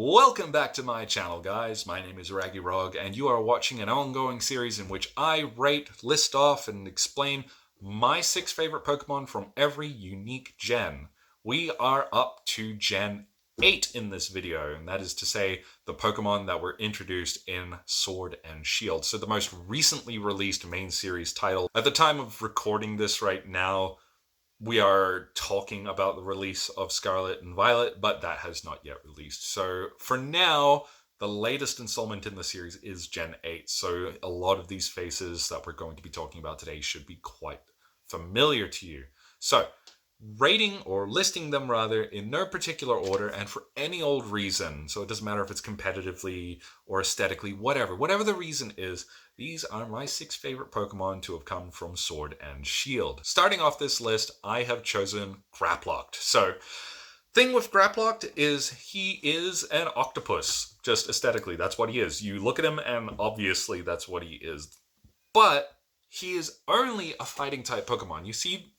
Welcome back to my channel, guys. My name is Raggy, and you are watching an ongoing series in which I rate, list off, and explain my 6 favorite Pokemon from every unique gen. We are up to Gen 8 in this video, and that is to say the Pokemon that were introduced in Sword and Shield. So the most recently released main series title. At the time of recording this right now, we are talking about the release of Scarlet and Violet, but that has not yet released. So for now, the latest installment in the series is Gen 8. So a lot of these faces that we're going to be talking about today should be quite familiar to you. So rating or listing them rather in no particular order and for any old reason. So it doesn't matter if it's competitively or aesthetically, whatever the reason is, these are my 6 favorite Pokemon to have come from Sword and Shield. Starting off this list, I have chosen Graplocked. So, thing with Graplocked is he is an octopus, just aesthetically. That's what he is. You look at him and obviously that's what he is. But he is only a fighting type Pokemon. You see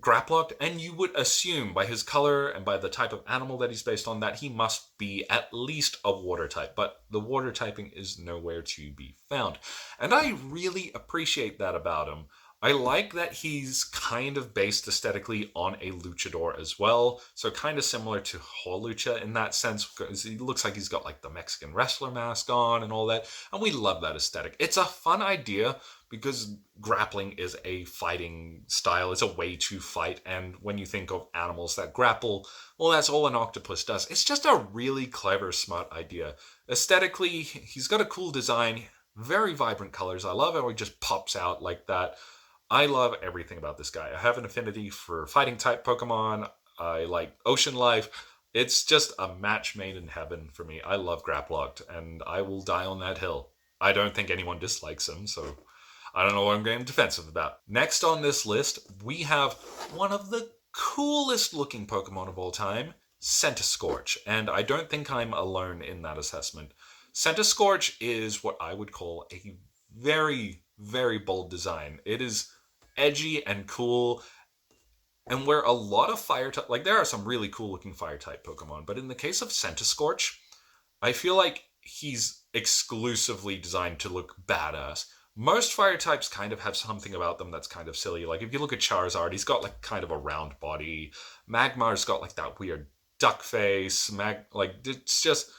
Graplocked, and you would assume by his color and by the type of animal that he's based on that he must be at least a water type, but the water typing is nowhere to be found. And I really appreciate that about him. I like that he's kind of based aesthetically on a luchador as well, so kind of similar to Hawlucha in that sense, because he looks like he's got like the Mexican wrestler mask on and all that, and we love that aesthetic. It's a fun idea because grappling is a fighting style, it's a way to fight, and when you think of animals that grapple, well, that's all an octopus does. It's just a really clever, smart idea. Aesthetically, he's got a cool design, very vibrant colors. I love how he just pops out like that. I love everything about this guy. I have an affinity for fighting type Pokemon. I like ocean life. It's just a match made in heaven for me. I love Graplocked, and I will die on that hill. I don't think anyone dislikes him, so I don't know what I'm getting defensive about. Next on this list, we have one of the coolest looking Pokemon of all time, Centiskorch, and I don't think I'm alone in that assessment. Centiskorch is what I would call a very, very bold design. It is edgy and cool, and where a lot of fire type, like there are some really cool looking fire type Pokemon, but in the case of Centiskorch, I feel like he's exclusively designed to look badass. Most fire types kind of have something about them that's kind of silly. Like if you look at Charizard, he's got like kind of a round body. Magmar's got like that weird duck face. It's just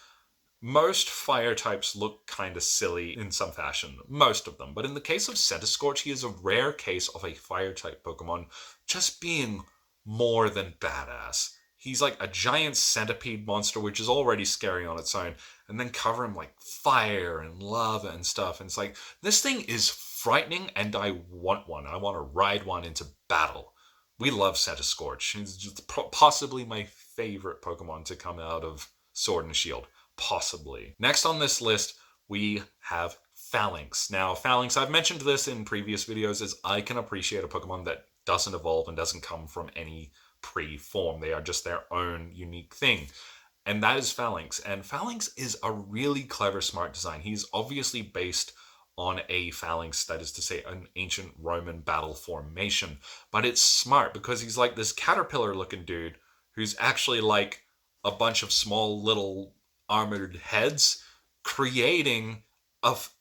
most fire types look kind of silly in some fashion. Most of them. But in the case of Centiskorch, he is a rare case of a fire type Pokemon just being more than badass. He's like a giant centipede monster, which is already scary on its own, and then cover him like fire and lava and stuff. And it's like, this thing is frightening, and I want one. I want to ride one into battle. We love Centiskorch. He's just possibly my favorite Pokemon to come out of Sword and Shield. Possibly. Next on this list, we have Phalanx. Now, Phalanx, I've mentioned this in previous videos, is I can appreciate a Pokemon that doesn't evolve and doesn't come from any pre-form. They are just their own unique thing. And that is Phalanx. And Phalanx is a really clever, smart design. He's obviously based on a phalanx, that is to say, an ancient Roman battle formation. But it's smart because he's like this caterpillar-looking dude who's actually like a bunch of small little armored heads creating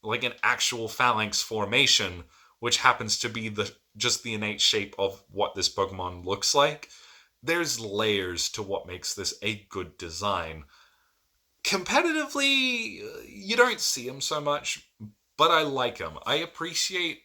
like an actual phalanx formation, which happens to be just the innate shape of what this Pokemon looks like. There's layers to what makes this a good design. Competitively, you don't see him so much, but I like him. I appreciate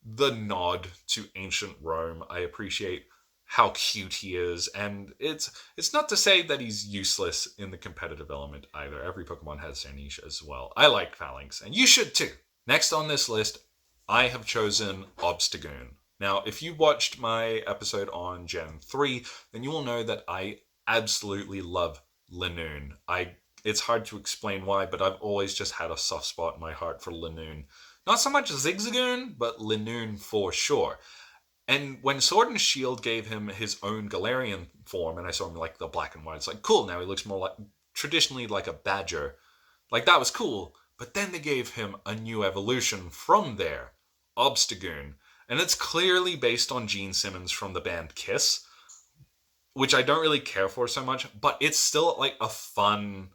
the nod to ancient Rome. I appreciate how cute he is, and it's not to say that he's useless in the competitive element either. Every Pokemon has their niche as well. I like Phalanx, and you should too. Next on this list, I have chosen Obstagoon. Now, if you watched my episode on Gen 3, then you will know that I absolutely love Linoone. It's hard to explain why, but I've always just had a soft spot in my heart for Linoone. Not so much Zigzagoon, but Linoone for sure. And when Sword and Shield gave him his own Galarian form, and I saw him like the black and white, it's like, cool, now he looks more like, traditionally like a badger. Like, that was cool. But then they gave him a new evolution from there, Obstagoon. And it's clearly based on Gene Simmons from the band Kiss, which I don't really care for so much, but it's still like a fun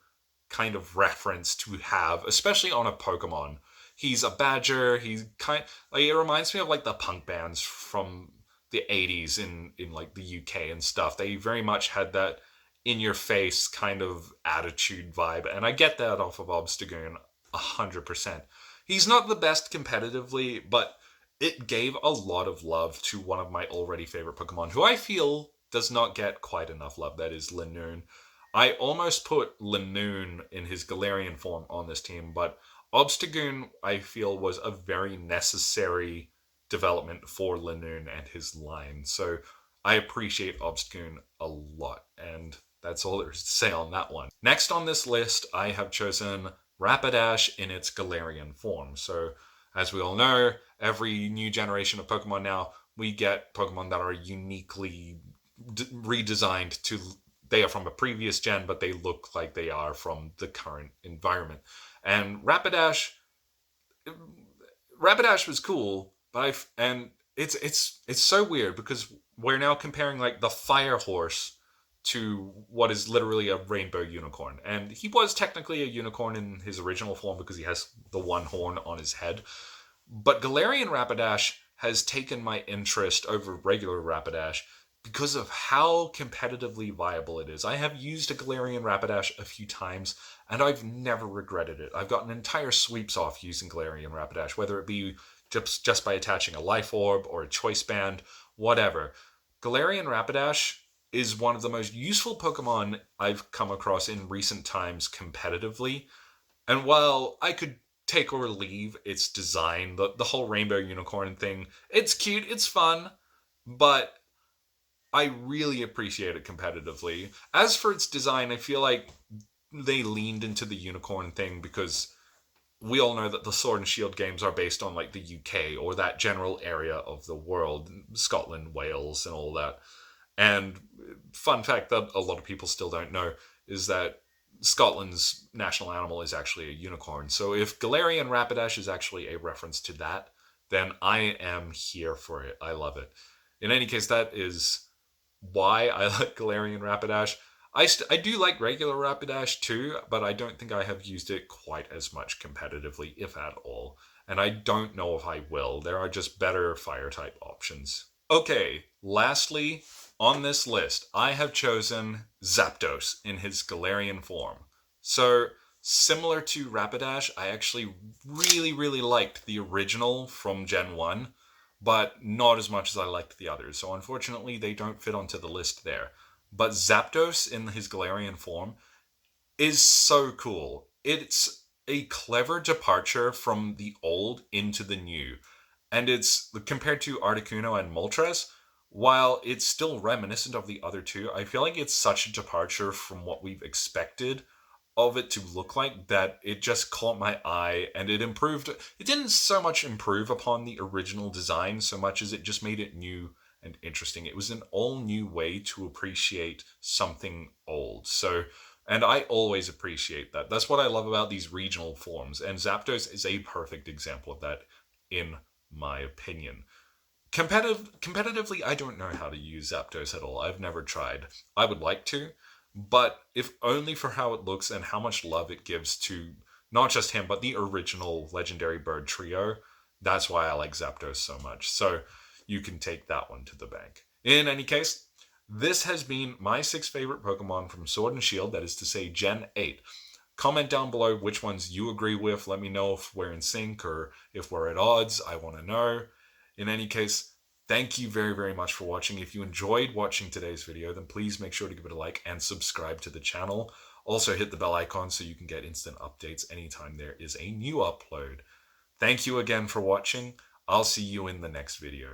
kind of reference to have, especially on a Pokemon. He's a badger. He's kind like it reminds me of like the punk bands from the 80s in like the UK and stuff. They very much had that in your face kind of attitude vibe, and I get that off of Obstagoon 100%. He's not the best competitively, but it gave a lot of love to one of my already favorite Pokemon, who I feel does not get quite enough love. That is Linoone. I almost put Linoone in his Galarian form on this team, but Obstagoon, I feel, was a very necessary development for Linoone and his line. So I appreciate Obstagoon a lot, and that's all there is to say on that one. Next on this list, I have chosen Rapidash in its Galarian form. So, as we all know, every new generation of Pokemon now, we get Pokemon that are uniquely redesigned to. They are from a previous gen, but they look like they are from the current environment. And Rapidash was cool, but it's so weird because we're now comparing like the Fire Horse to what is literally a rainbow unicorn. And he was technically a unicorn in his original form because he has the one horn on his head. But Galarian Rapidash has taken my interest over regular Rapidash because of how competitively viable it is. I have used a Galarian Rapidash a few times, and I've never regretted it. I've gotten entire sweeps off using Galarian Rapidash, whether it be just by attaching a Life Orb or a Choice Band, whatever. Galarian Rapidash is one of the most useful Pokemon I've come across in recent times competitively. And while I could take or leave its design, the whole rainbow unicorn thing, it's cute, it's fun, but I really appreciate it competitively. As for its design, I feel like they leaned into the unicorn thing because we all know that the Sword and Shield games are based on like the UK or that general area of the world, Scotland, Wales, and all that. And fun fact that a lot of people still don't know is that Scotland's national animal is actually a unicorn. So if Galarian Rapidash is actually a reference to that, then I am here for it. I love it. In any case, that is why I like Galarian Rapidash. I do like regular Rapidash too, but I don't think I have used it quite as much competitively, if at all. And I don't know if I will. There are just better fire type options. Okay, lastly, on this list, I have chosen Zapdos in his Galarian form. So, similar to Rapidash, I actually really, really liked the original from Gen 1, but not as much as I liked the others. So, unfortunately, they don't fit onto the list there. But Zapdos in his Galarian form is so cool. It's a clever departure from the old into the new. And it's compared to Articuno and Moltres, while it's still reminiscent of the other two, I feel like it's such a departure from what we've expected of it to look like that it just caught my eye and it improved. It didn't so much improve upon the original design so much as it just made it new and interesting. It was an all new way to appreciate something old. So, and I always appreciate that. That's what I love about these regional forms. And Zapdos is a perfect example of that, in my opinion. Competitively, I don't know how to use Zapdos at all. I've never tried. I would like to, but if only for how it looks and how much love it gives to not just him, but the original Legendary Bird trio. That's why I like Zapdos so much. So you can take that one to the bank. In any case, this has been my 6 favorite Pokemon from Sword and Shield, that is to say Gen 8. Comment down below which ones you agree with. Let me know if we're in sync or if we're at odds. I want to know. In any case, thank you very, very much for watching. If you enjoyed watching today's video, then please make sure to give it a like and subscribe to the channel. Also hit the bell icon so you can get instant updates anytime there is a new upload. Thank you again for watching. I'll see you in the next video.